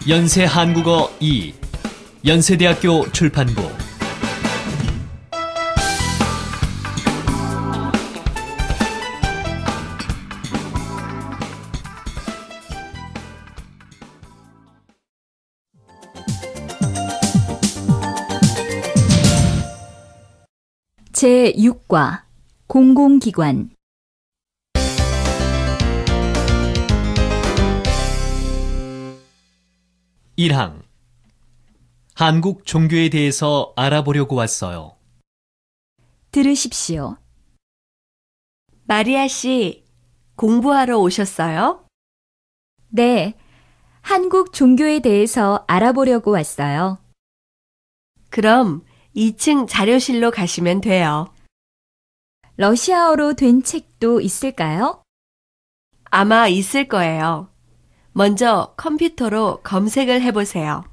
연세 한국어 2 연세대학교 출판부 제6과 공공기관 1항 한국 종교에 대해서 알아보려고 왔어요. 들으십시오. 마리아 씨, 공부하러 오셨어요? 네, 한국 종교에 대해서 알아보려고 왔어요. 그럼 2층 자료실로 가시면 돼요. 러시아어로 된 책도 있을까요? 아마 있을 거예요. 먼저 컴퓨터로 검색을 해보세요.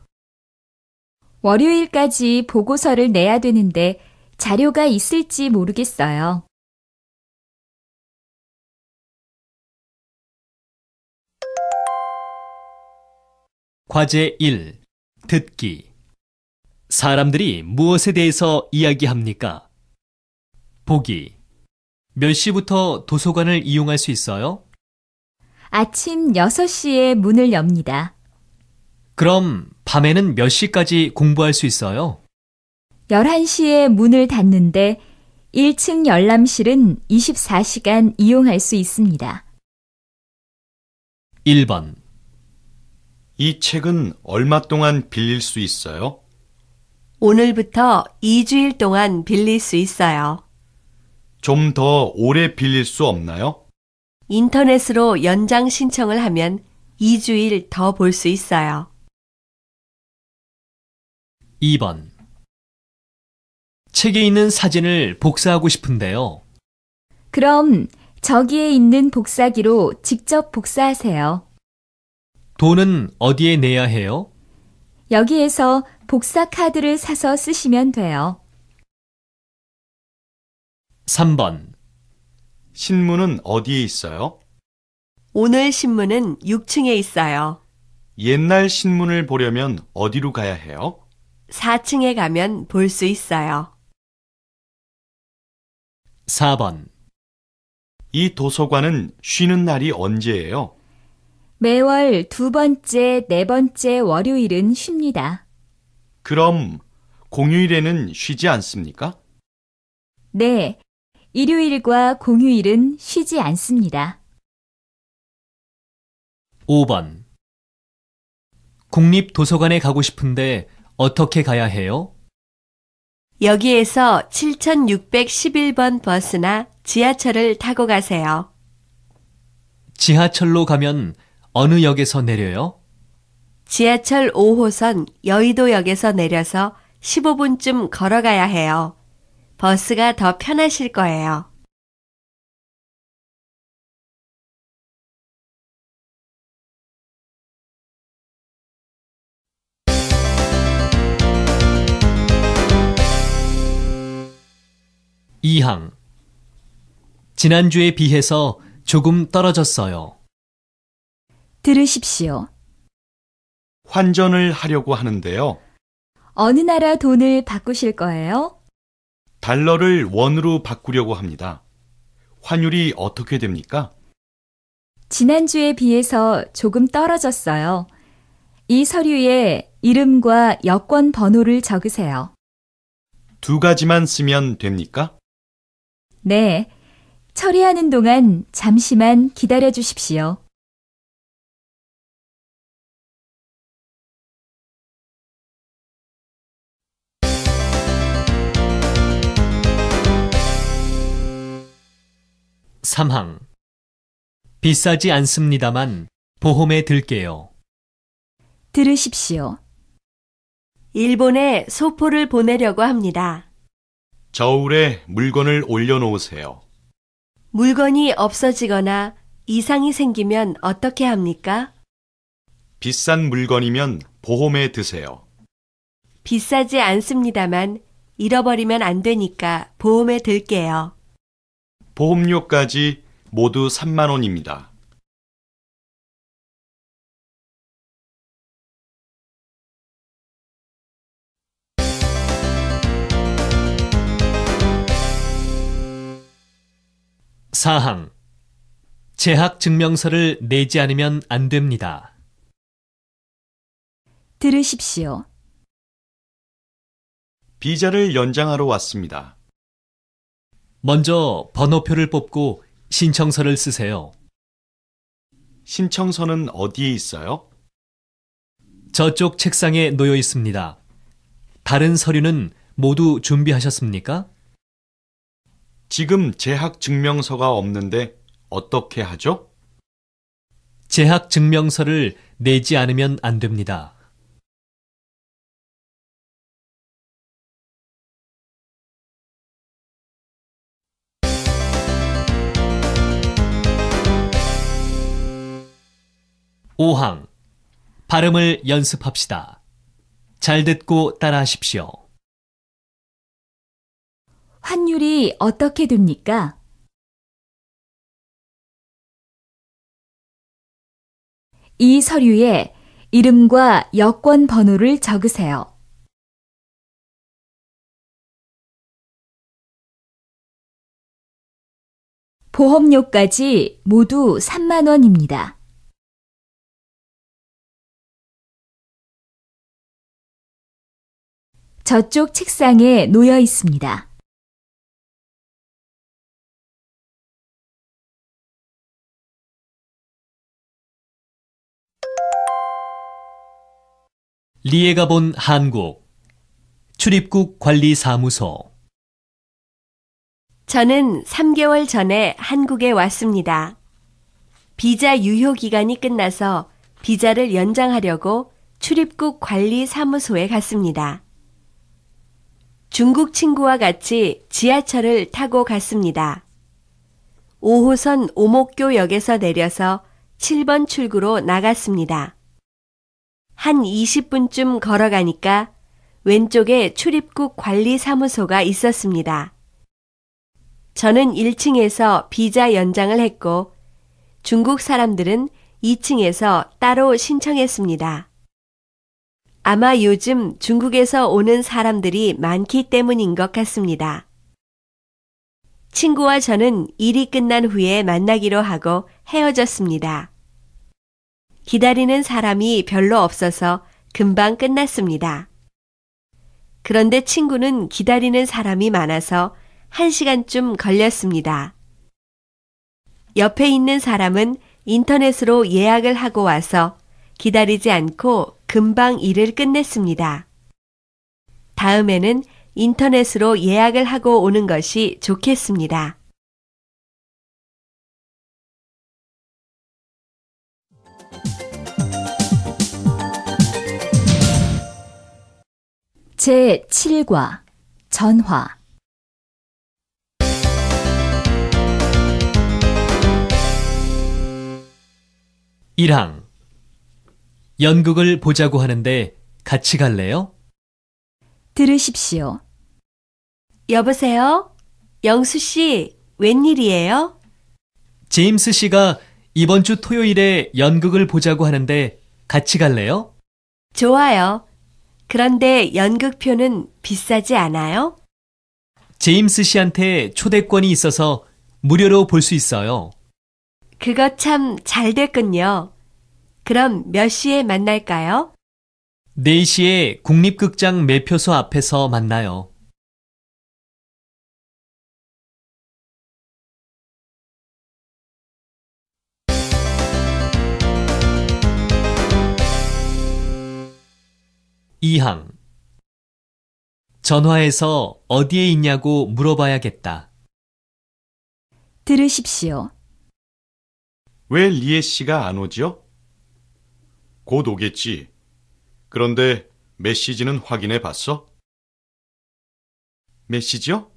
월요일까지 보고서를 내야 되는데 자료가 있을지 모르겠어요. 과제 1. 듣기. 사람들이 무엇에 대해서 이야기합니까? 보기. 몇 시부터 도서관을 이용할 수 있어요? 아침 6시에 문을 엽니다. 그럼 밤에는 몇 시까지 공부할 수 있어요? 11시에 문을 닫는데 1층 열람실은 24시간 이용할 수 있습니다. 1번. 이 책은 얼마 동안 빌릴 수 있어요? 오늘부터 2주일 동안 빌릴 수 있어요. 좀 더 오래 빌릴 수 없나요? 인터넷으로 연장 신청을 하면 2주일 더 볼 수 있어요. 2번. 책에 있는 사진을 복사하고 싶은데요. 그럼 저기에 있는 복사기로 직접 복사하세요. 돈은 어디에 내야 해요? 여기에서 복사 카드를 사서 쓰시면 돼요. 3번. 신문은 어디에 있어요? 오늘 신문은 6층에 있어요. 옛날 신문을 보려면 어디로 가야 해요? 4층에 가면 볼 수 있어요. 4번. 이 도서관은 쉬는 날이 언제예요? 매월 2번째, 4번째 월요일은 쉽니다. 그럼 공휴일에는 쉬지 않습니까? 네, 일요일과 공휴일은 쉬지 않습니다. 5번. 국립도서관에 가고 싶은데 어떻게 가야 해요? 여기에서 7611번 버스나 지하철을 타고 가세요. 지하철로 가면 어느 역에서 내려요? 지하철 5호선 여의도역에서 내려서 15분쯤 걸어가야 해요. 버스가 더 편하실 거예요. 2항. 지난주에 비해서 조금 떨어졌어요. 들으십시오. 환전을 하려고 하는데요. 어느 나라 돈을 바꾸실 거예요? 달러를 원으로 바꾸려고 합니다. 환율이 어떻게 됩니까? 지난주에 비해서 조금 떨어졌어요. 이 서류에 이름과 여권 번호를 적으세요. 2가지만 쓰면 됩니까? 네, 처리하는 동안 잠시만 기다려 주십시오. 삼항. 비싸지 않습니다만 보험에 들게요. 들으십시오. 일본에 소포를 보내려고 합니다. 저울에 물건을 올려놓으세요. 물건이 없어지거나 이상이 생기면 어떻게 합니까? 비싼 물건이면 보험에 드세요. 비싸지 않습니다만 잃어버리면 안 되니까 보험에 들게요. 보험료까지 모두 3만 원입니다. 사항. 재학 증명서를 내지 않으면 안 됩니다. 들으십시오. 비자를 연장하러 왔습니다. 먼저 번호표를 뽑고 신청서를 쓰세요. 신청서는 어디에 있어요? 저쪽 책상에 놓여 있습니다. 다른 서류는 모두 준비하셨습니까? 지금 재학 증명서가 없는데 어떻게 하죠? 재학 증명서를 내지 않으면 안 됩니다. 오항 발음을 연습합시다. 잘 듣고 따라하십시오. 환율이 어떻게 됩니까? 이 서류에 이름과 여권 번호를 적으세요. 보험료까지 모두 3만 원입니다. 저쪽 책상에 놓여 있습니다. 리에가 본 한국 출입국 관리사무소. 저는 3개월 전에 한국에 왔습니다. 비자 유효 기간이 끝나서 비자를 연장하려고 출입국 관리사무소에 갔습니다. 중국 친구와 같이 지하철을 타고 갔습니다. 5호선 오목교역에서 내려서 7번 출구로 나갔습니다. 한 20분쯤 걸어가니까 왼쪽에 출입국 관리사무소가 있었습니다. 저는 1층에서 비자 연장을 했고 중국 사람들은 2층에서 따로 신청했습니다. 아마 요즘 중국에서 오는 사람들이 많기 때문인 것 같습니다. 친구와 저는 일이 끝난 후에 만나기로 하고 헤어졌습니다. 기다리는 사람이 별로 없어서 금방 끝났습니다. 그런데 친구는 기다리는 사람이 많아서 1시간쯤 걸렸습니다. 옆에 있는 사람은 인터넷으로 예약을 하고 와서 기다리지 않고 금방 일을 끝냈습니다. 다음에는 인터넷으로 예약을 하고 오는 것이 좋겠습니다. 제7과 전화. 1항. 연극을 보자고 하는데 같이 갈래요? 들으십시오. 여보세요? 영수 씨, 웬일이에요? 제임스 씨가 이번 주 토요일에 연극을 보자고 하는데 같이 갈래요? 좋아요. 그런데 연극표는 비싸지 않아요? 제임스 씨한테 초대권이 있어서 무료로 볼 수 있어요. 그거 참 잘 됐군요. 그럼 몇 시에 만날까요? 4시에 국립극장 매표소 앞에서 만나요. 이항. 전화해서 어디에 있냐고 물어봐야겠다. 들으십시오. 왜 리에 씨가 안 오죠? 곧 오겠지. 그런데 메시지는 확인해 봤어? 메시지요?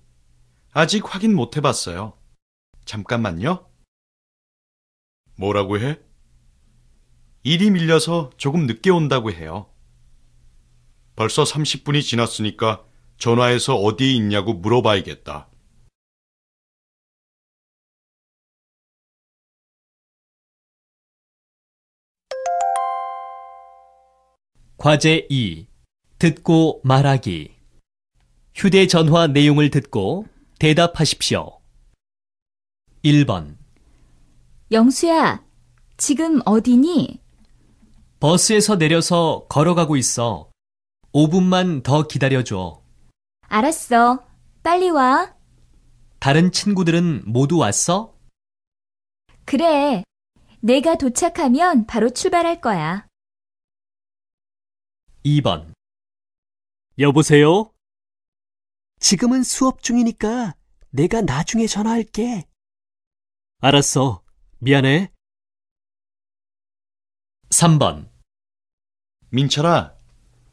아직 확인 못 해봤어요. 잠깐만요. 뭐라고 해? 일이 밀려서 조금 늦게 온다고 해요. 벌써 30분이 지났으니까 전화해서 어디에 있냐고 물어봐야겠다. 과제 2. 듣고 말하기. 휴대전화 내용을 듣고 대답하십시오. 1번. 영수야, 지금 어디니? 버스에서 내려서 걸어가고 있어. 5분만 더 기다려줘. 알았어. 빨리 와. 다른 친구들은 모두 왔어? 그래. 내가 도착하면 바로 출발할 거야. 2번. 여보세요? 지금은 수업 중이니까 내가 나중에 전화할게. 알았어. 미안해. 3번. 민철아,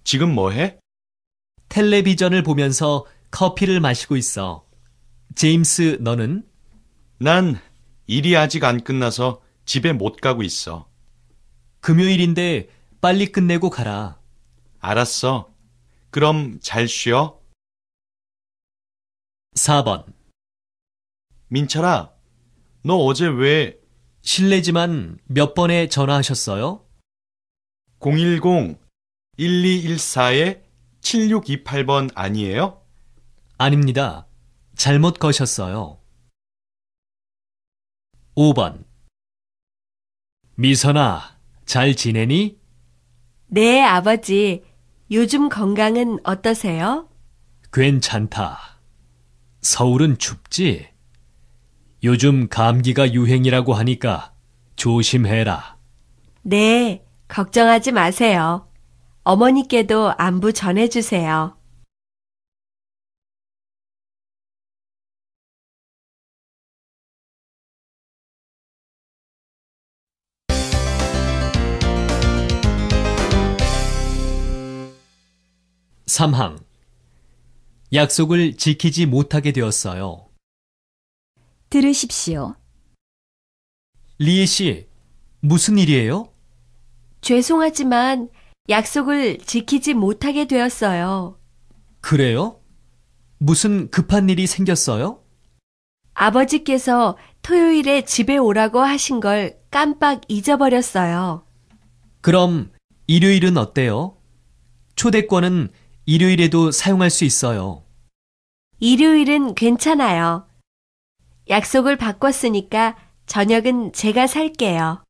지금 뭐 해? 텔레비전을 보면서 커피를 마시고 있어. 제임스, 너는? 난 일이 아직 안 끝나서 집에 못 가고 있어. 금요일인데 빨리 끝내고 가라. 알았어. 그럼 잘 쉬어. 4번. 민철아, 너 어제 왜 실례지만 몇 번에 전화하셨어요? 010-1214-7628번 아니에요? 아닙니다. 잘못 거셨어요. 5번. 미선아, 잘 지내니? 네, 아버지. 요즘 건강은 어떠세요? 괜찮다. 서울은 춥지? 요즘 감기가 유행이라고 하니까 조심해라. 네, 걱정하지 마세요. 어머니께도 안부 전해주세요. 삼항 약속을 지키지 못하게 되었어요. 들으십시오. 리에 씨, 무슨 일이에요? 죄송하지만 약속을 지키지 못하게 되었어요. 그래요? 무슨 급한 일이 생겼어요? 아버지께서 토요일에 집에 오라고 하신 걸 깜빡 잊어버렸어요. 그럼 일요일은 어때요? 초대권은 일요일에도 사용할 수 있어요. 일요일은 괜찮아요. 약속을 바꿨으니까 저녁은 제가 살게요.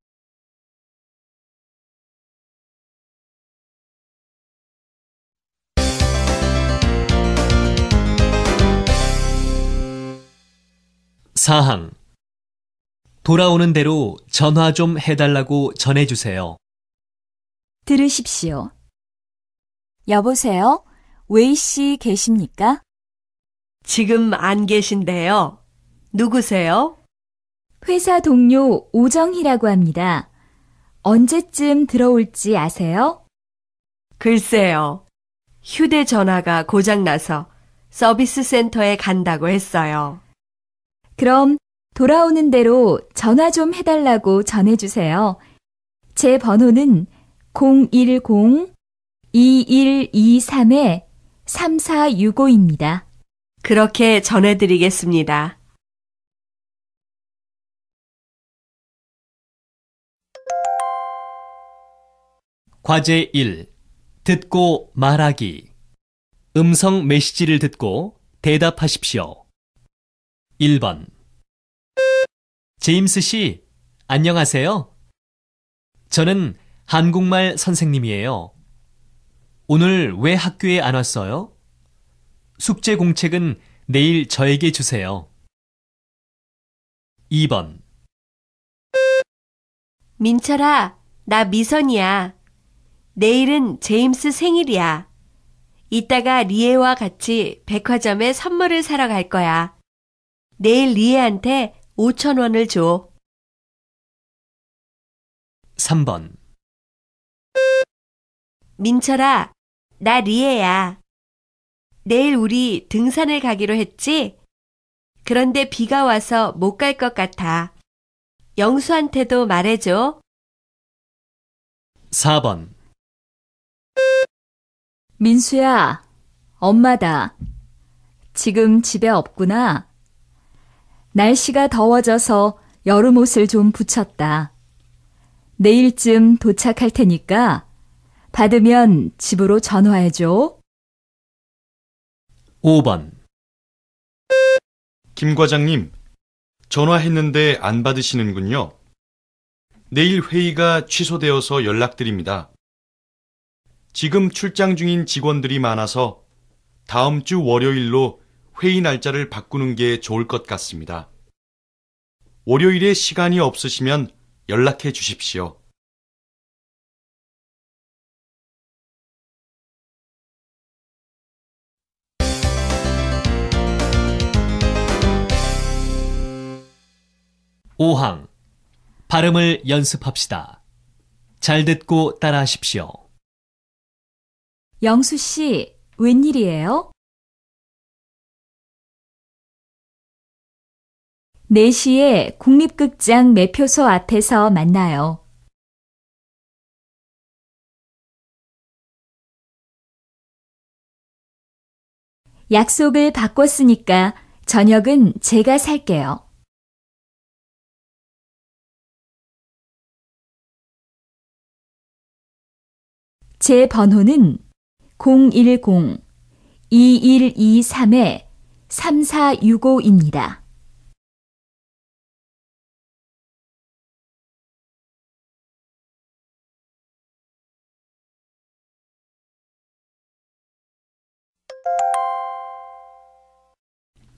사항 돌아오는 대로 전화 좀 해달라고 전해주세요. 들으십시오. 여보세요? 웨이 씨 계십니까? 지금 안 계신데요. 누구세요? 회사 동료 오정희라고 합니다. 언제쯤 들어올지 아세요? 글쎄요. 휴대전화가 고장나서 서비스 센터에 간다고 했어요. 그럼 돌아오는 대로 전화 좀 해달라고 전해주세요. 제 번호는 010-2123-3465입니다. 그렇게 전해드리겠습니다. 과제 1. 듣고 말하기. 음성 메시지를 듣고 대답하십시오. 1번. 제임스 씨, 안녕하세요. 저는 한국말 선생님이에요. 오늘 왜 학교에 안 왔어요? 숙제 공책은 내일 저에게 주세요. 2번. 민철아, 나 미선이야. 내일은 제임스 생일이야. 이따가 리에와 같이 백화점에 선물을 사러 갈 거야. 내일 리에한테 5,000원을 줘. 3번. 민철아, 나 리에야. 내일 우리 등산을 가기로 했지? 그런데 비가 와서 못 갈 것 같아. 영수한테도 말해줘. 4번. 민수야, 엄마다. 지금 집에 없구나. 날씨가 더워져서 여름 옷을 좀 붙였다. 내일쯤 도착할 테니까 받으면 집으로 전화해줘. 5번. 김 과장님, 전화했는데 안 받으시는군요. 내일 회의가 취소되어서 연락드립니다. 지금 출장 중인 직원들이 많아서 다음 주 월요일로 회의 날짜를 바꾸는 게 좋을 것 같습니다. 월요일에 시간이 없으시면 연락해 주십시오. 오항 발음을 연습합시다. 잘 듣고 따라하십시오. 영수 씨, 웬일이에요? 4시에 국립극장 매표소 앞에서 만나요. 약속을 바꿨으니까 저녁은 제가 살게요. 제 번호는 010-2123-3465입니다.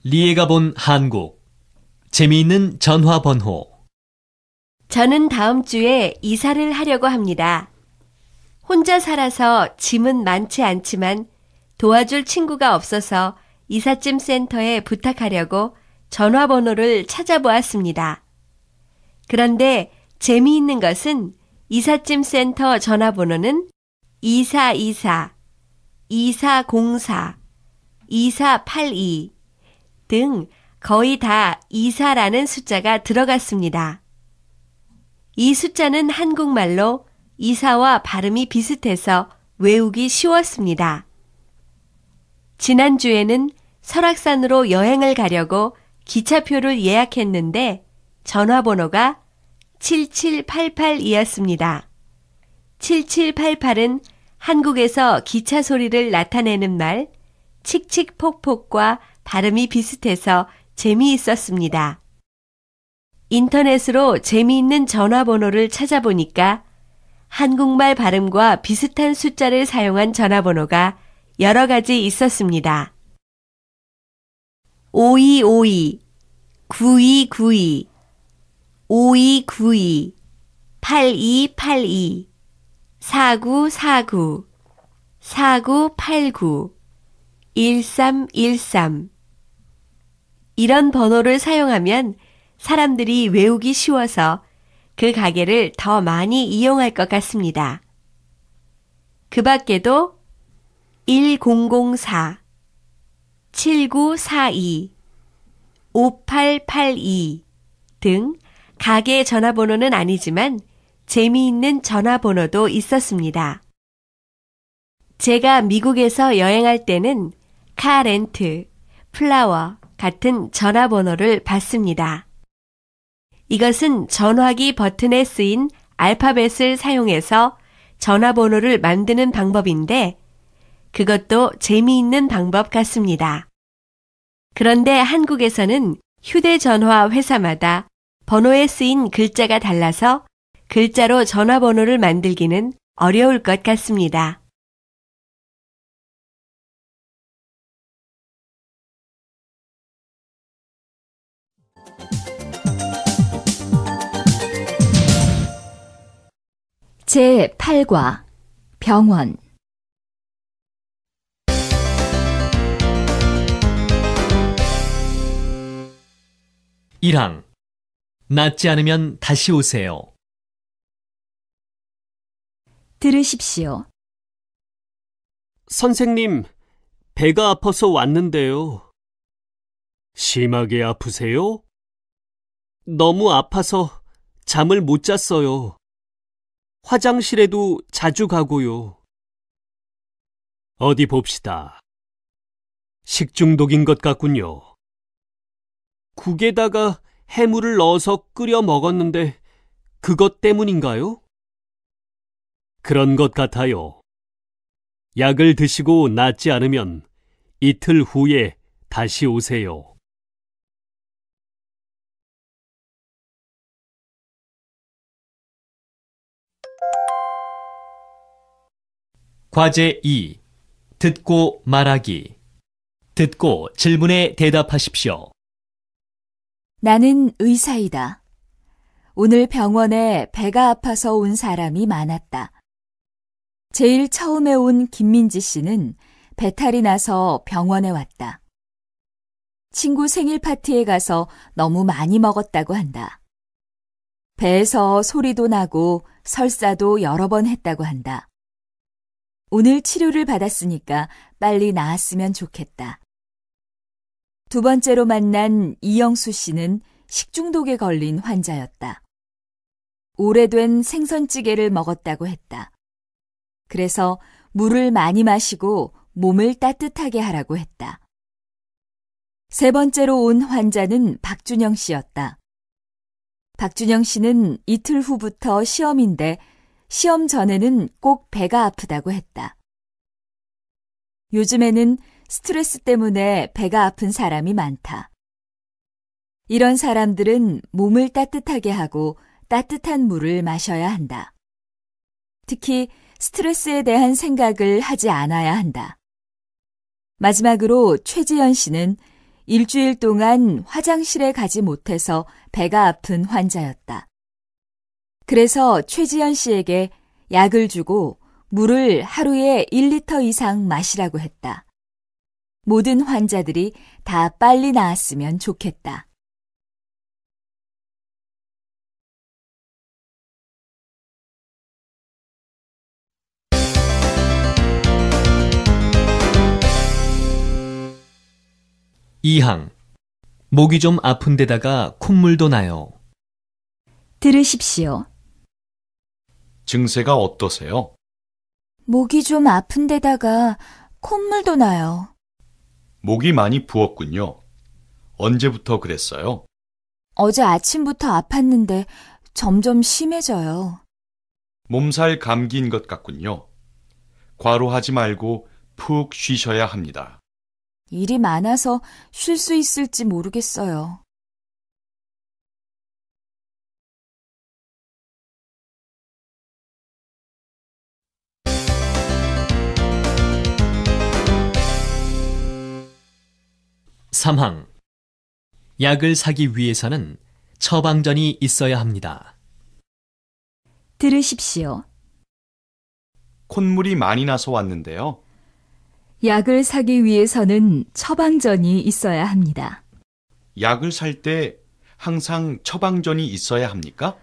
리에가 본 한국. 재미있는 전화 번호. 저는 다음 주에 이사를 하려고 합니다. 혼자 살아서 짐은 많지 않지만 도와줄 친구가 없어서 이삿짐 센터에 부탁하려고 전화번호를 찾아보았습니다. 그런데 재미있는 것은 이삿짐 센터 전화번호는 2424, 2404, 2482 등 거의 다 24라는 숫자가 들어갔습니다. 이 숫자는 한국말로 이사와 발음이 비슷해서 외우기 쉬웠습니다. 지난주에는 설악산으로 여행을 가려고 기차표를 예약했는데 전화번호가 7788이었습니다. 7788은 한국에서 기차 소리를 나타내는 말 칙칙폭폭과 발음이 비슷해서 재미있었습니다. 인터넷으로 재미있는 전화번호를 찾아보니까 한국말 발음과 비슷한 숫자를 사용한 전화번호가 여러 가지 있었습니다. 5252, 9292, 5292, 8282, 4949, 4989, 1313 이런 번호를 사용하면 사람들이 외우기 쉬워서 그 가게를 더 많이 이용할 것 같습니다. 그 밖에도 1004, 7942, 5882 등 가게 전화번호는 아니지만 재미있는 전화번호도 있었습니다. 제가 미국에서 여행할 때는 카렌트, 플라워 같은 전화번호를 받습니다. 이것은 전화기 버튼에 쓰인 알파벳을 사용해서 전화번호를 만드는 방법인데 그것도 재미있는 방법 같습니다. 그런데 한국에서는 휴대전화 회사마다 번호에 쓰인 글자가 달라서 글자로 전화번호를 만들기는 어려울 것 같습니다. 제8과 병원. 1항. 낫지 않으면 다시 오세요. 들으십시오. 선생님, 배가 아파서 왔는데요. 심하게 아프세요? 너무 아파서 잠을 못 잤어요. 화장실에도 자주 가고요. 어디 봅시다. 식중독인 것 같군요. 국에다가 해물을 넣어서 끓여 먹었는데 그것 때문인가요? 그런 것 같아요. 약을 드시고 낫지 않으면 이틀 후에 다시 오세요. 과제 2. 듣고 말하기. 듣고 질문에 대답하십시오. 나는 의사이다. 오늘 병원에 배가 아파서 온 사람이 많았다. 제일 처음에 온 김민지 씨는 배탈이 나서 병원에 왔다. 친구 생일 파티에 가서 너무 많이 먹었다고 한다. 배에서 소리도 나고 설사도 여러 번 했다고 한다. 오늘 치료를 받았으니까 빨리 나았으면 좋겠다. 두 번째로 만난 이영수 씨는 식중독에 걸린 환자였다. 오래된 생선찌개를 먹었다고 했다. 그래서 물을 많이 마시고 몸을 따뜻하게 하라고 했다. 세 번째로 온 환자는 박준영 씨였다. 박준영 씨는 이틀 후부터 시험인데 시험 전에는 꼭 배가 아프다고 했다. 요즘에는 스트레스 때문에 배가 아픈 사람이 많다. 이런 사람들은 몸을 따뜻하게 하고 따뜻한 물을 마셔야 한다. 특히 스트레스에 대한 생각을 하지 않아야 한다. 마지막으로 최지연 씨는 일주일 동안 화장실에 가지 못해서 배가 아픈 환자였다. 그래서 최지연 씨에게 약을 주고 물을 하루에 1리터 이상 마시라고 했다. 모든 환자들이 다 빨리 나았으면 좋겠다. 이항. 목이 좀 아픈 데다가 콧물도 나요. 들으십시오. 증세가 어떠세요? 목이 좀 아픈 데다가 콧물도 나요. 목이 많이 부었군요. 언제부터 그랬어요? 어제 아침부터 아팠는데 점점 심해져요. 몸살 감기인 것 같군요. 과로하지 말고 푹 쉬셔야 합니다. 일이 많아서 쉴 수 있을지 모르겠어요. 삼항. 약을 사기 위해서는 처방전이 있어야 합니다. 들으십시오. 콧물이 많이 나서 왔는데요. 약을 사기 위해서는 처방전이 있어야 합니다. 약을 살 때 항상 처방전이 있어야 합니까?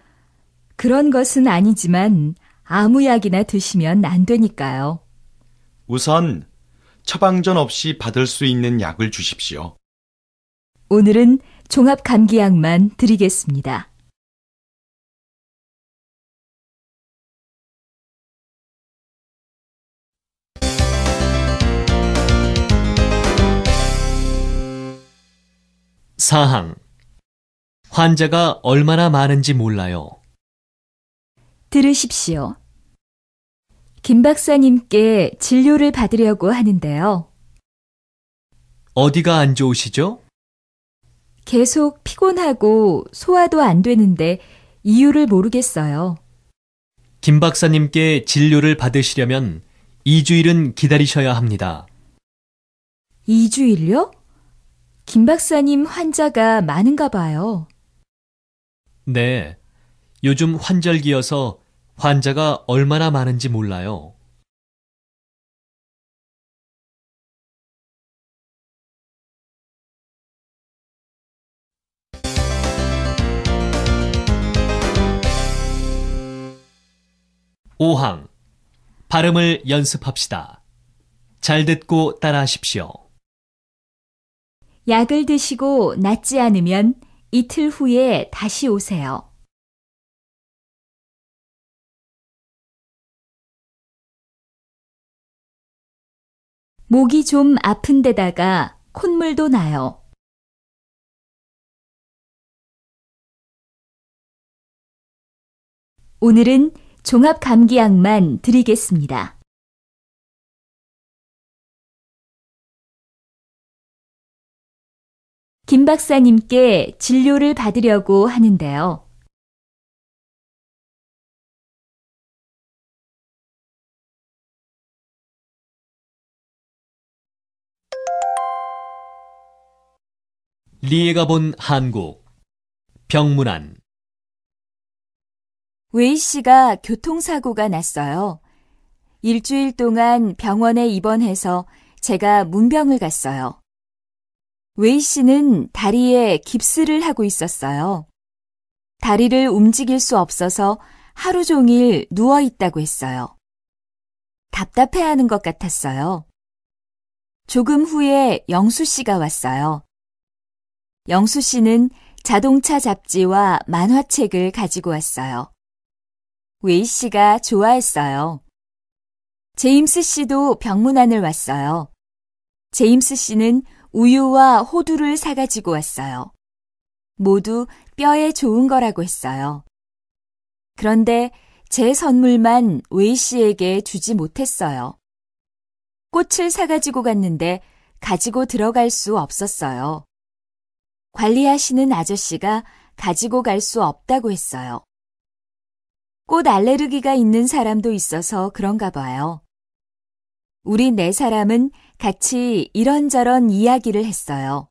그런 것은 아니지만 아무 약이나 드시면 안 되니까요. 우선 처방전 없이 받을 수 있는 약을 주십시오. 오늘은 종합감기약만 드리겠습니다. 사항. 환자가 얼마나 많은지 몰라요. 들으십시오. 김 박사님께 진료를 받으려고 하는데요. 어디가 안 좋으시죠? 계속 피곤하고 소화도 안 되는데 이유를 모르겠어요. 김 박사님께 진료를 받으시려면 2주일은 기다리셔야 합니다. 2주일요? 김 박사님 환자가 많은가 봐요. 네. 요즘 환절기여서 환자가 얼마나 많은지 몰라요. 오항. 발음을 연습합시다. 잘 듣고 따라하십시오. 약을 드시고 낫지 않으면 이틀 후에 다시 오세요. 목이 좀 아픈 데다가 콧물도 나요. 오늘은 종합감기약만 드리겠습니다. 김 박사님께 진료를 받으려고 하는데요. 리에가 본 한국. 병문안. 웨이 씨가 교통사고가 났어요. 일주일 동안 병원에 입원해서 제가 문병을 갔어요. 웨이 씨는 다리에 깁스를 하고 있었어요. 다리를 움직일 수 없어서 하루 종일 누워 있다고 했어요. 답답해하는 것 같았어요. 조금 후에 영수 씨가 왔어요. 영수 씨는 자동차 잡지와 만화책을 가지고 왔어요. 웨이 씨가 좋아했어요. 제임스 씨도 병문안을 왔어요. 제임스 씨는 우유와 호두를 사가지고 왔어요. 모두 뼈에 좋은 거라고 했어요. 그런데 제 선물만 웨이 씨에게 주지 못했어요. 꽃을 사가지고 갔는데 가지고 들어갈 수 없었어요. 관리하시는 아저씨가 가지고 갈 수 없다고 했어요. 꽃 알레르기가 있는 사람도 있어서 그런가 봐요. 우리 네 사람은 같이 이런저런 이야기를 했어요.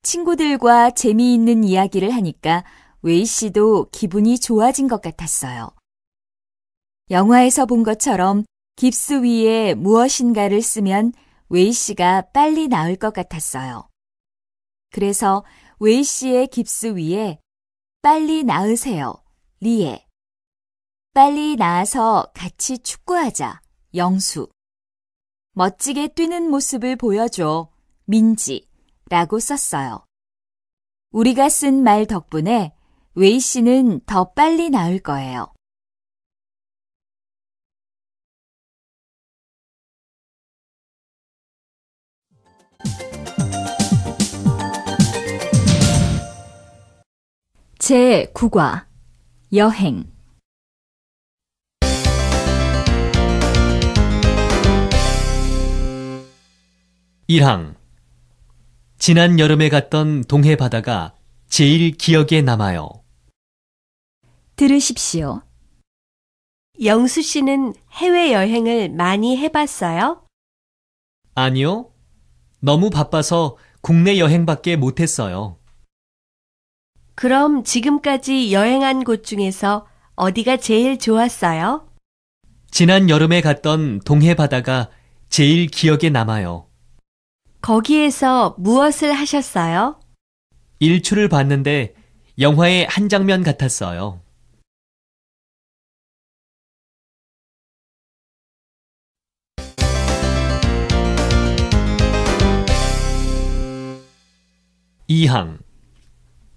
친구들과 재미있는 이야기를 하니까 웨이 씨도 기분이 좋아진 것 같았어요. 영화에서 본 것처럼 깁스 위에 무엇인가를 쓰면 웨이 씨가 빨리 나을 것 같았어요. 그래서 웨이 씨의 깁스 위에 빨리 나으세요, 리에. 빨리 나아서 같이 축구하자, 영수. 멋지게 뛰는 모습을 보여줘, 민지. 라고 썼어요. 우리가 쓴 말 덕분에 웨이 씨는 더 빨리 나을 거예요. 제9과 여행. 1항. 지난 여름에 갔던 동해 바다가 제일 기억에 남아요. 들으십시오. 영수 씨는 해외여행을 많이 해봤어요? 아니요. 너무 바빠서 국내 여행밖에 못했어요. 그럼 지금까지 여행한 곳 중에서 어디가 제일 좋았어요? 지난 여름에 갔던 동해 바다가 제일 기억에 남아요. 거기에서 무엇을 하셨어요? 일출을 봤는데 영화의 한 장면 같았어요. 이항.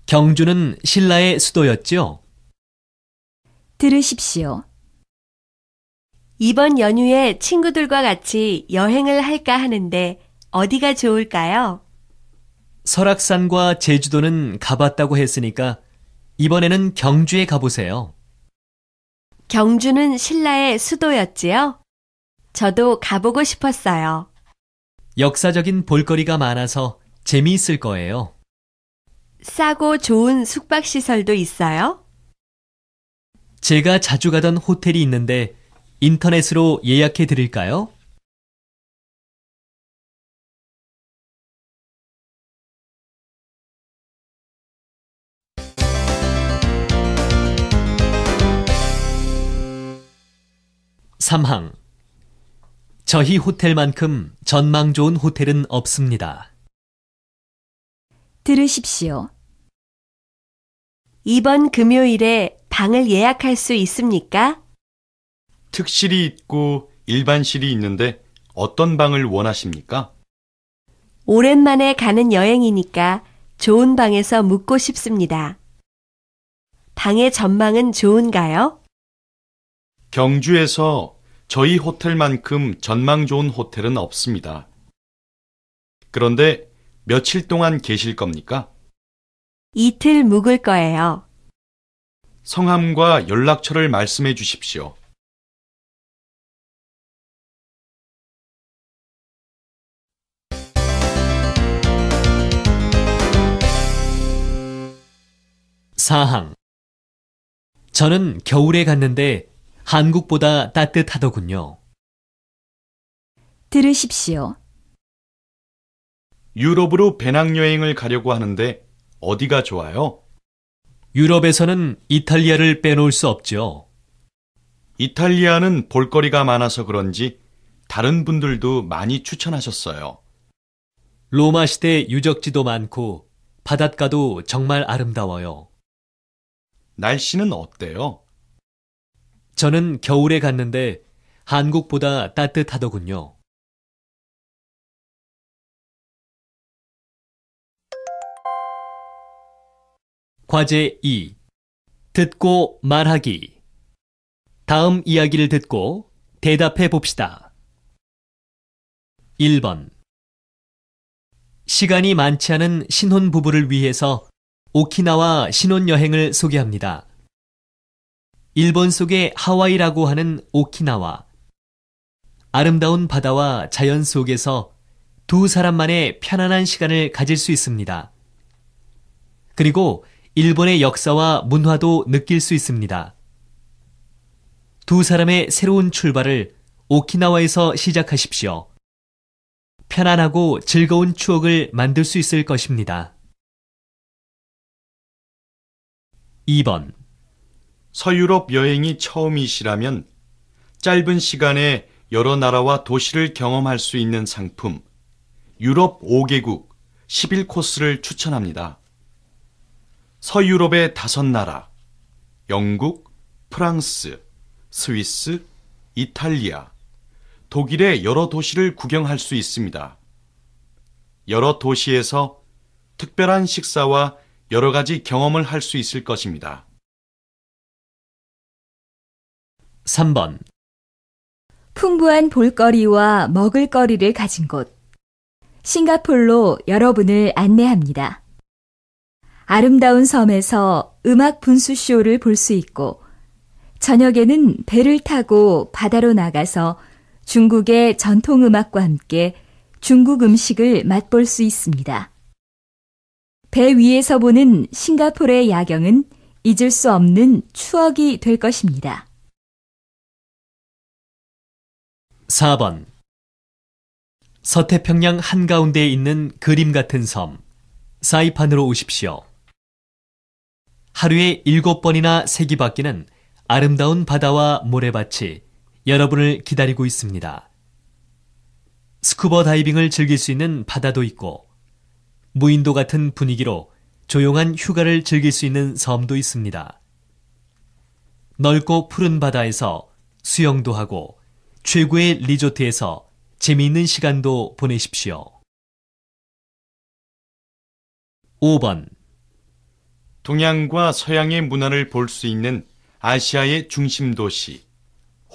경주는 신라의 수도였죠? 들으십시오. 이번 연휴에 친구들과 같이 여행을 할까 하는데 어디가 좋을까요? 설악산과 제주도는 가봤다고 했으니까 이번에는 경주에 가보세요. 경주는 신라의 수도였지요? 저도 가보고 싶었어요. 역사적인 볼거리가 많아서 재미있을 거예요. 싸고 좋은 숙박시설도 있어요? 제가 자주 가던 호텔이 있는데 인터넷으로 예약해 드릴까요? 삼항. 저희 호텔만큼 전망 좋은 호텔은 없습니다. 들으십시오. 이번 금요일에 방을 예약할 수 있습니까? 특실이 있고 일반실이 있는데 어떤 방을 원하십니까? 오랜만에 가는 여행이니까 좋은 방에서 묵고 싶습니다. 방의 전망은 좋은가요? 경주에서 저희 호텔만큼 전망 좋은 호텔은 없습니다. 그런데 며칠 동안 계실 겁니까? 이틀 묵을 거예요. 성함과 연락처를 말씀해 주십시오. 사항. 저는 겨울에 갔는데 한국보다 따뜻하더군요. 들으십시오. 유럽으로 배낭여행을 가려고 하는데 어디가 좋아요? 유럽에서는 이탈리아를 빼놓을 수 없죠. 이탈리아는 볼거리가 많아서 그런지 다른 분들도 많이 추천하셨어요. 로마 시대 유적지도 많고 바닷가도 정말 아름다워요. 날씨는 어때요? 저는 겨울에 갔는데 한국보다 따뜻하더군요. 과제 2. 듣고 말하기. 다음 이야기를 듣고 대답해 봅시다. 1번. 시간이 많지 않은 신혼부부를 위해서 오키나와 신혼여행을 소개합니다. 일본 속의 하와이라고 하는 오키나와. 아름다운 바다와 자연 속에서 두 사람만의 편안한 시간을 가질 수 있습니다. 그리고 일본의 역사와 문화도 느낄 수 있습니다. 두 사람의 새로운 출발을 오키나와에서 시작하십시오. 편안하고 즐거운 추억을 만들 수 있을 것입니다. 2번. 서유럽 여행이 처음이시라면 짧은 시간에 여러 나라와 도시를 경험할 수 있는 상품, 유럽 5개국 11코스를 추천합니다. 서유럽의 5나라, 영국, 프랑스, 스위스, 이탈리아, 독일의 여러 도시를 구경할 수 있습니다. 여러 도시에서 특별한 식사와 여러 가지 경험을 할 수 있을 것입니다. 3번. 풍부한 볼거리와 먹을거리를 가진 곳. 싱가폴로 여러분을 안내합니다. 아름다운 섬에서 음악 분수쇼를 볼 수 있고, 저녁에는 배를 타고 바다로 나가서 중국의 전통음악과 함께 중국 음식을 맛볼 수 있습니다. 배 위에서 보는 싱가포르의 야경은 잊을 수 없는 추억이 될 것입니다. 4번. 서태평양 한가운데에 있는 그림 같은 섬, 사이판으로 오십시오. 하루에 7번이나 세기바뀌는 아름다운 바다와 모래밭이 여러분을 기다리고 있습니다. 스쿠버 다이빙을 즐길 수 있는 바다도 있고, 무인도 같은 분위기로 조용한 휴가를 즐길 수 있는 섬도 있습니다. 넓고 푸른 바다에서 수영도 하고 최고의 리조트에서 재미있는 시간도 보내십시오. 5번. 동양과 서양의 문화를 볼 수 있는 아시아의 중심 도시,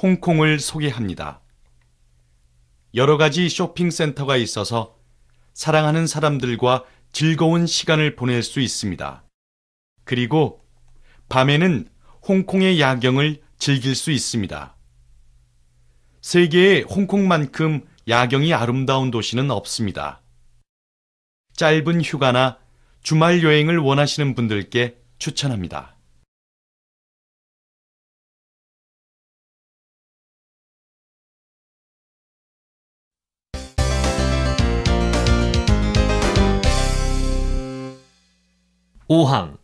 홍콩을 소개합니다. 여러 가지 쇼핑센터가 있어서 사랑하는 사람들과 즐거운 시간을 보낼 수 있습니다. 그리고 밤에는 홍콩의 야경을 즐길 수 있습니다. 세계에 홍콩만큼 야경이 아름다운 도시는 없습니다. 짧은 휴가나 주말 여행을 원하시는 분들께 추천합니다. 5항.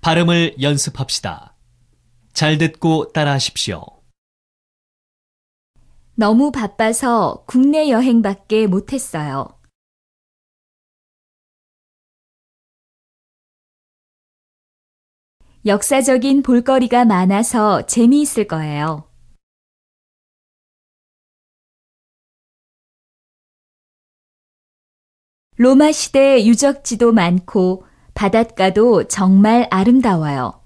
발음을 연습합시다. 잘 듣고 따라하십시오. 너무 바빠서 국내 여행밖에 못했어요. 역사적인 볼거리가 많아서 재미있을 거예요. 로마 시대 유적지도 많고 바닷가도 정말 아름다워요.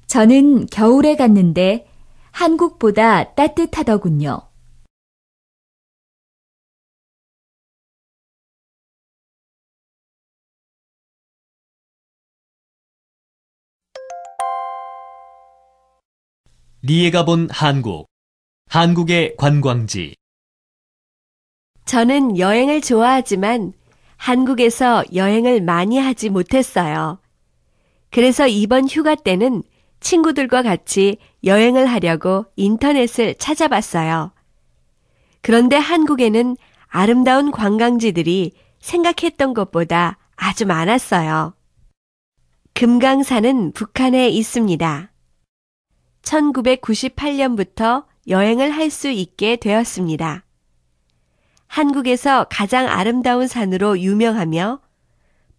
저는 겨울에 갔는데 한국보다 따뜻하더군요. 리에가 본 한국, 한국의 관광지. 저는 여행을 좋아하지만 한국에서 여행을 많이 하지 못했어요. 그래서 이번 휴가 때는 친구들과 같이 여행을 하려고 인터넷을 찾아봤어요. 그런데 한국에는 아름다운 관광지들이 생각했던 것보다 아주 많았어요. 금강산은 북한에 있습니다. 1998년부터 여행을 할 수 있게 되었습니다. 한국에서 가장 아름다운 산으로 유명하며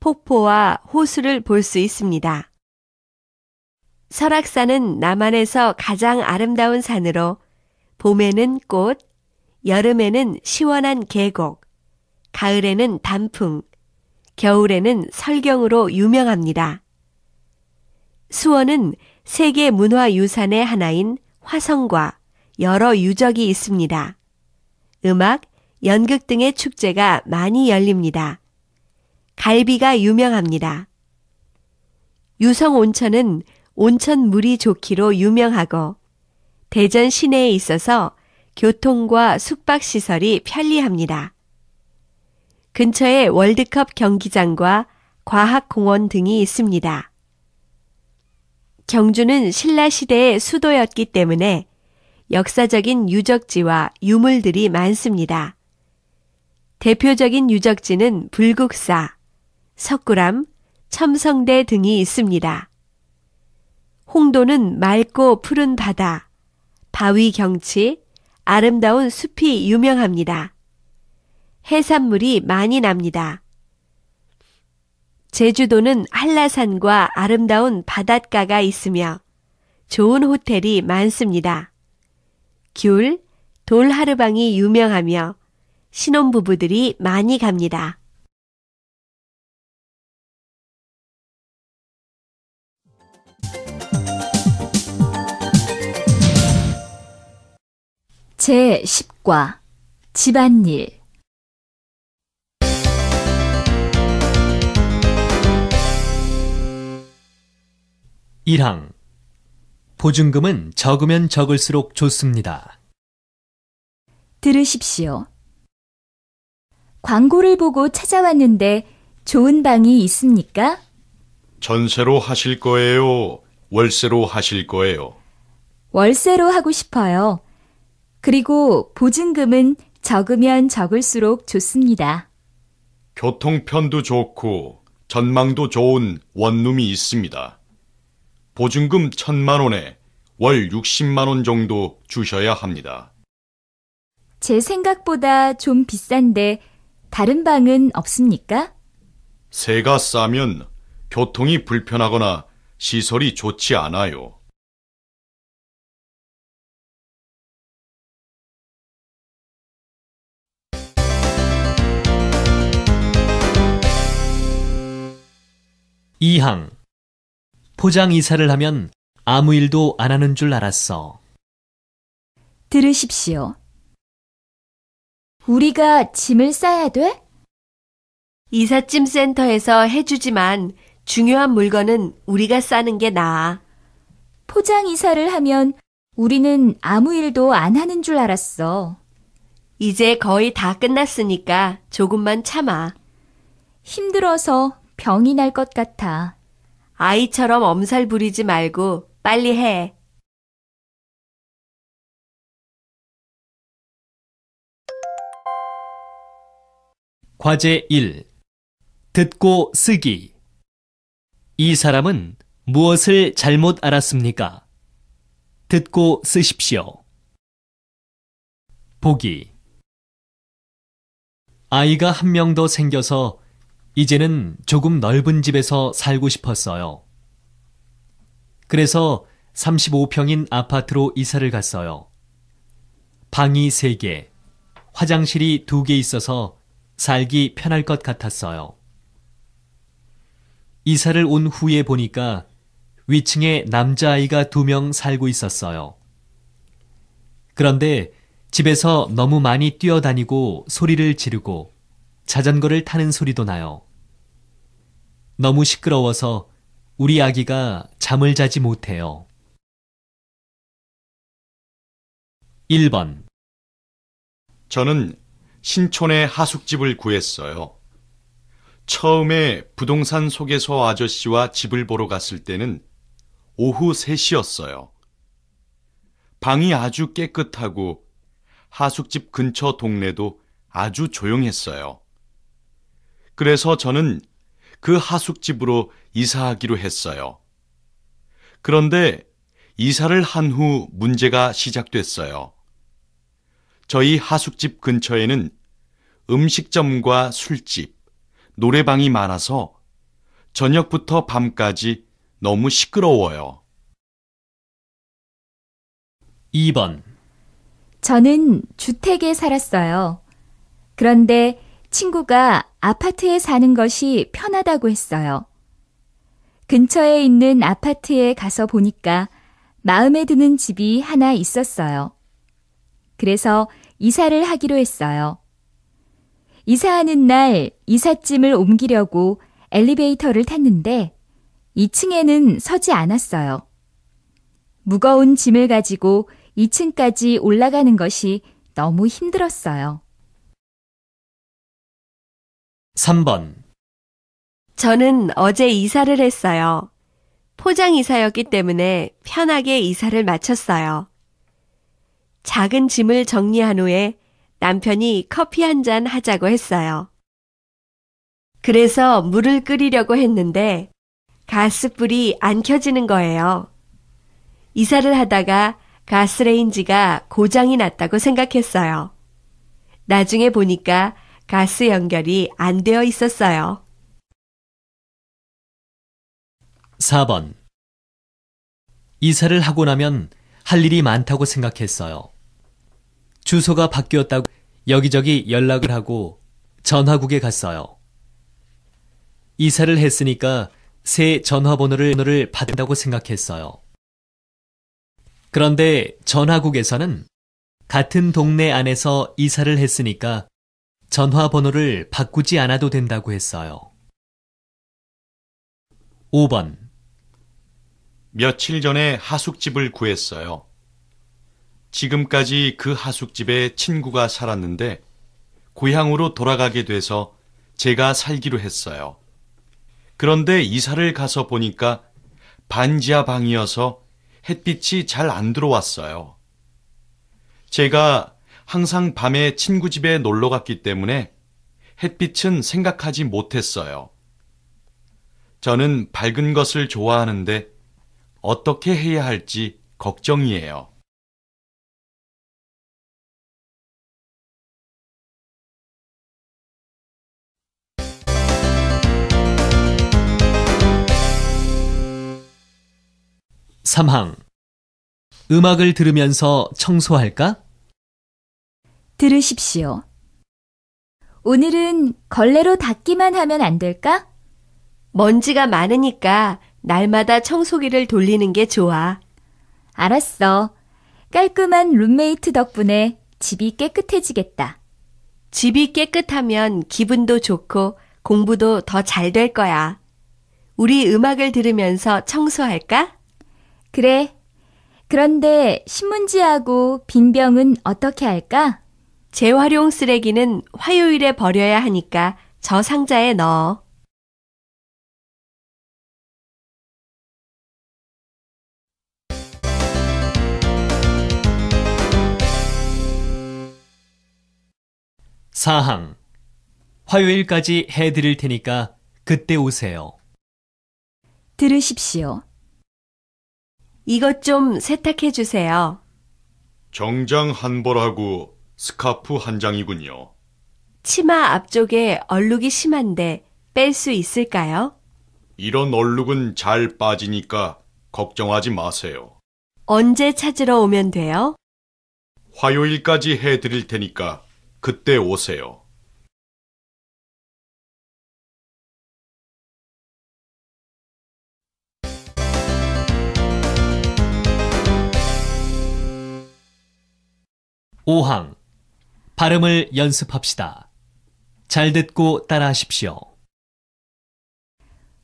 폭포와 호수를 볼 수 있습니다. 설악산은 남한에서 가장 아름다운 산으로 봄에는 꽃, 여름에는 시원한 계곡, 가을에는 단풍, 겨울에는 설경으로 유명합니다. 수원은 세계 문화유산의 하나인 화성과 여러 유적이 있습니다. 음악, 연극 등의 축제가 많이 열립니다. 갈비가 유명합니다. 유성 온천은 온천 물이 좋기로 유명하고 대전 시내에 있어서 교통과 숙박시설이 편리합니다. 근처에 월드컵 경기장과 과학공원 등이 있습니다. 경주는 신라시대의 수도였기 때문에 역사적인 유적지와 유물들이 많습니다. 대표적인 유적지는 불국사, 석굴암, 첨성대 등이 있습니다. 홍도는 맑고 푸른 바다, 바위 경치, 아름다운 숲이 유명합니다. 해산물이 많이 납니다. 제주도는 한라산과 아름다운 바닷가가 있으며 좋은 호텔이 많습니다. 귤, 돌하르방이 유명하며 신혼부부들이 많이 갑니다. 제10과 집안일 1항 보증금은 적으면 적을수록 좋습니다. 들으십시오. 광고를 보고 찾아왔는데 좋은 방이 있습니까? 전세로 하실 거예요? 월세로 하실 거예요? 월세로 하고 싶어요. 그리고 보증금은 적으면 적을수록 좋습니다. 교통편도 좋고 전망도 좋은 원룸이 있습니다. 보증금 1,000만 원에 월 60만 원 정도 주셔야 합니다. 제 생각보다 좀 비싼데 다른 방은 없습니까? 세가 싸면 교통이 불편하거나 시설이 좋지 않아요. 이항 포장 이사를 하면 아무 일도 안 하는 줄 알았어. 들으십시오. 우리가 짐을 싸야 돼? 이삿짐 센터에서 해주지만 중요한 물건은 우리가 싸는 게 나아. 포장 이사를 하면 우리는 아무 일도 안 하는 줄 알았어. 이제 거의 다 끝났으니까 조금만 참아. 힘들어서 병이 날 것 같아. 아이처럼 엄살 부리지 말고 빨리 해. 과제 1. 듣고 쓰기. 이 사람은 무엇을 잘못 알았습니까? 듣고 쓰십시오. 보기. 아이가 한 명 더 생겨서 이제는 조금 넓은 집에서 살고 싶었어요. 그래서 35평인 아파트로 이사를 갔어요. 방이 3개, 화장실이 2개 있어서 살기 편할 것 같았어요. 이사를 온 후에 보니까 위층에 남자아이가 2명 살고 있었어요. 그런데 집에서 너무 많이 뛰어다니고 소리를 지르고 자전거를 타는 소리도 나요. 너무 시끄러워서 우리 아기가 잠을 자지 못해요. 1번. 저는 신촌에 하숙집을 구했어요. 처음에 부동산 소개소 아저씨와 집을 보러 갔을 때는 오후 3시였어요. 방이 아주 깨끗하고 하숙집 근처 동네도 아주 조용했어요. 그래서 저는 그 하숙집으로 이사하기로 했어요. 그런데 이사를 한 후 문제가 시작됐어요. 저희 하숙집 근처에는 음식점과 술집, 노래방이 많아서 저녁부터 밤까지 너무 시끄러워요. 2번. 저는 주택에 살았어요. 그런데 친구가 아파트에 사는 것이 편하다고 했어요. 근처에 있는 아파트에 가서 보니까 마음에 드는 집이 하나 있었어요. 그래서 이사를 하기로 했어요. 이사하는 날 이삿짐을 옮기려고 엘리베이터를 탔는데 2층에는 서지 않았어요. 무거운 짐을 가지고 2층까지 올라가는 것이 너무 힘들었어요. 3번. 저는 어제 이사를 했어요. 포장 이사였기 때문에 편하게 이사를 마쳤어요. 작은 짐을 정리한 후에 남편이 커피 한 잔 하자고 했어요. 그래서 물을 끓이려고 했는데 가스불이 안 켜지는 거예요. 이사를 하다가 가스레인지가 고장이 났다고 생각했어요. 나중에 보니까 가스 연결이 안 되어 있었어요. 4번. 이사를 하고 나면 할 일이 많다고 생각했어요. 주소가 바뀌었다고 여기저기 연락을 하고 전화국에 갔어요. 이사를 했으니까 새 전화번호를 받는다고 생각했어요. 그런데 전화국에서는 같은 동네 안에서 이사를 했으니까 전화번호를 바꾸지 않아도 된다고 했어요. 5번. 며칠 전에 하숙집을 구했어요. 지금까지 그 하숙집에 친구가 살았는데 고향으로 돌아가게 돼서 제가 살기로 했어요. 그런데 이사를 가서 보니까 반지하 방이어서 햇빛이 잘 안 들어왔어요. 제가 항상 밤에 친구 집에 놀러 갔기 때문에 햇빛은 생각하지 못했어요. 저는 밝은 것을 좋아하는데 어떻게 해야 할지 걱정이에요. 3항. 음악을 들으면서 청소할까? 들으십시오. 오늘은 걸레로 닦기만 하면 안 될까? 먼지가 많으니까 날마다 청소기를 돌리는 게 좋아. 알았어. 깔끔한 룸메이트 덕분에 집이 깨끗해지겠다. 집이 깨끗하면 기분도 좋고 공부도 더 잘 될 거야. 우리 음악을 들으면서 청소할까? 그래. 그런데 신문지하고 빈병은 어떻게 할까? 재활용 쓰레기는 화요일에 버려야 하니까 저 상자에 넣어. 사항. 화요일까지 해드릴 테니까 그때 오세요. 들으십시오. 이것 좀 세탁해 주세요. 정장 한 벌하고 스카프 한 장이군요. 치마 앞쪽에 얼룩이 심한데 뺄 수 있을까요? 이런 얼룩은 잘 빠지니까 걱정하지 마세요. 언제 찾으러 오면 돼요? 화요일까지 해드릴 테니까 그때 오세요. 오항. 발음을 연습합시다. 잘 듣고 따라하십시오.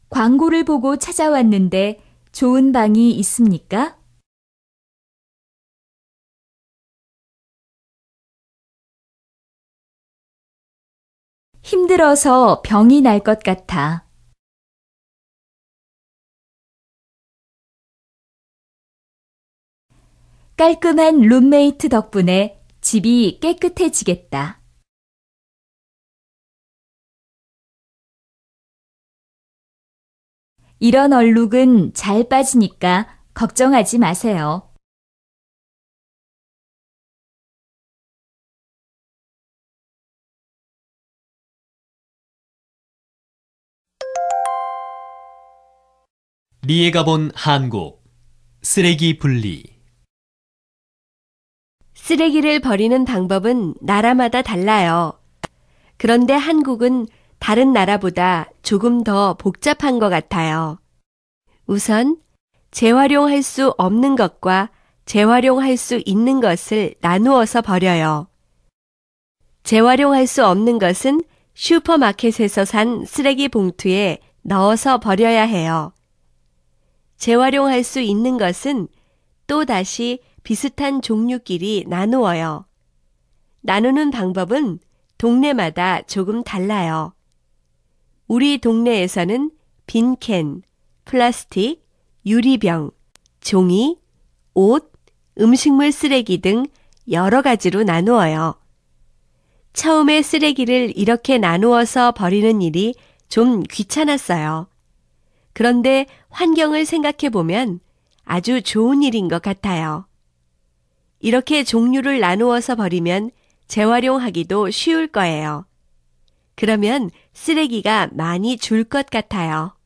광고를 보고 찾아왔는데 좋은 방이 있습니까? 힘들어서 병이 날 것 같아. 깔끔한 룸메이트 덕분에 집이 깨끗해지겠다. 이런 얼룩은 잘 빠지니까 걱정하지 마세요. 리에가 본 한국 쓰레기 분리. 쓰레기를 버리는 방법은 나라마다 달라요. 그런데 한국은 다른 나라보다 조금 더 복잡한 것 같아요. 우선 재활용할 수 없는 것과 재활용할 수 있는 것을 나누어서 버려요. 재활용할 수 없는 것은 슈퍼마켓에서 산 쓰레기 봉투에 넣어서 버려야 해요. 재활용할 수 있는 것은 또 다시 비슷한 종류끼리 나누어요. 나누는 방법은 동네마다 조금 달라요. 우리 동네에서는 빈캔, 플라스틱, 유리병, 종이, 옷, 음식물 쓰레기 등 여러 가지로 나누어요. 처음에 쓰레기를 이렇게 나누어서 버리는 일이 좀 귀찮았어요. 그런데 환경을 생각해 보면 아주 좋은 일인 것 같아요. 이렇게 종류를 나누어서 버리면 재활용하기도 쉬울 거예요. 그러면 쓰레기가 많이 줄 것 같아요.